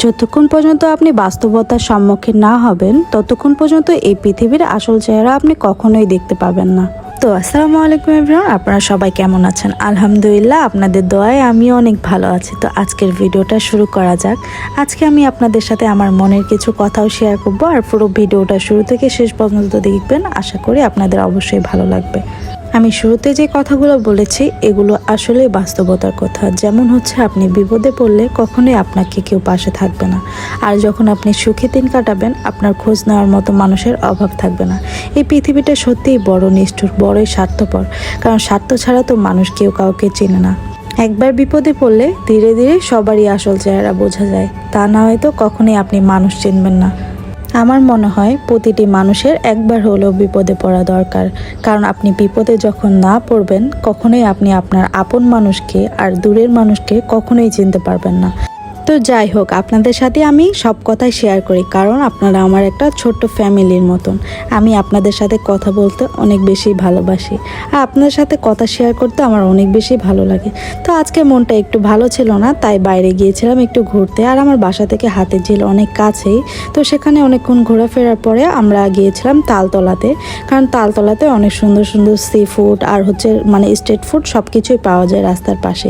যতক্ষণ পর্যন্ত আপনি বাস্তবতার সম্মুখীন না হবেন ততক্ষণ পর্যন্ত এই পৃথিবীর আসল চেহারা আপনি কখনোই দেখতে পাবেন না। তো আসসালামু আলাইকুম এভরিওয়ান, আপনারা সবাই কেমন আছেন? আলহামদুলিল্লাহ, আপনাদের দোয়ায় আমিও অনেক ভালো আছি। তো আজকের ভিডিওটা শুরু করা যাক। আজকে আমি আপনাদের সাথে আমার মনের কিছু কথাও শেয়ার করব, আর পুরো ভিডিওটা শুরু থেকে শেষ পর্যন্ত দেখবেন। আশা করি আপনাদের অবশ্যই ভালো লাগবে। আমি শুরুতে যে কথাগুলো বলেছি এগুলো আসলে বাস্তবতার কথা। যেমন হচ্ছে, আপনি বিপদে পড়লে কখনোই আপনাকে কেউ পাশে থাকবে না, আর যখন আপনি সুখে দিন কাটাবেন আপনার খোঁজ নেওয়ার মতো মানুষের অভাব থাকবে না। এই পৃথিবীটা সত্যিই বড় নিষ্ঠুর, বড়ই স্বার্থপর, কারণ স্বার্থ ছাড়া তো মানুষ কেউ কাউকে চেনে না। একবার বিপদে পড়লে ধীরে ধীরে সবারই আসল চেহারা বোঝা যায়, তা না হয়তো কখনোই আপনি মানুষ চিনবেন না। আমার মনে হয় প্রতিটি মানুষের একবার হলেও বিপদে পড়া দরকার, কারণ আপনি বিপদে যখন না পড়বেন কখনোই আপনি আপনার আপন মানুষকে আর দূরের মানুষকে কখনোই চিনতে পারবেন না। তো যাই হোক, আপনাদের সাথে আমি সব কথাই শেয়ার করি, কারণ আপনারা আমার একটা ছোট্ট ফ্যামিলির মতন। আমি আপনাদের সাথে কথা বলতে অনেক বেশি ভালোবাসি, আর আপনাদের সাথে কথা শেয়ার করতে আমার অনেক বেশি ভালো লাগে। তো আজকে মনটা একটু ভালো ছিল না, তাই বাইরে গিয়েছিলাম একটু ঘুরতে। আর আমার বাসা থেকে হাতের ঝিল অনেক কাছেই, তো সেখানে অনেকক্ষণ ঘোরাফেরার পরে আমরা গিয়েছিলাম তালতলাতে, কারণ তালতলাতে অনেক সুন্দর সুন্দর সি ফুড আর মানে স্ট্রিট ফুড সব কিছুই পাওয়া যায় রাস্তার পাশে।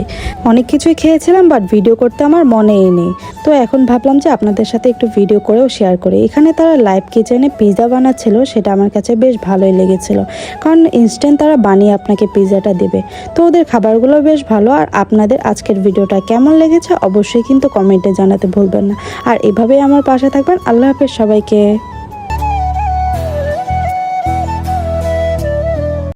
অনেক কিছুই খেয়েছিলাম, বাট ভিডিও করতে আমার মনেই নেই। তো এখন ভাবলাম যে আপনাদের সাথে একটু ভিডিও করেও শেয়ার করি। এখানে তারা লাইভ কিচেনে পিৎজা বানাচ্ছিল, সেটা আমার কাছে বেশ ভালোই লেগেছিল, কারণ ইনস্ট্যান্ট তারা বানিয়ে আপনাকে পিৎজাটা দেবে। তো ওদের খাবারগুলো বেশ ভালো। আর আপনাদের আজকের ভিডিওটা কেমন লেগেছে অবশ্যই কিন্তু কমেন্টে জানাতে ভুলবেন না। আর এভাবেই আমার পাশে থাকবেন। আল্লাহ হাফেজ সবাইকে।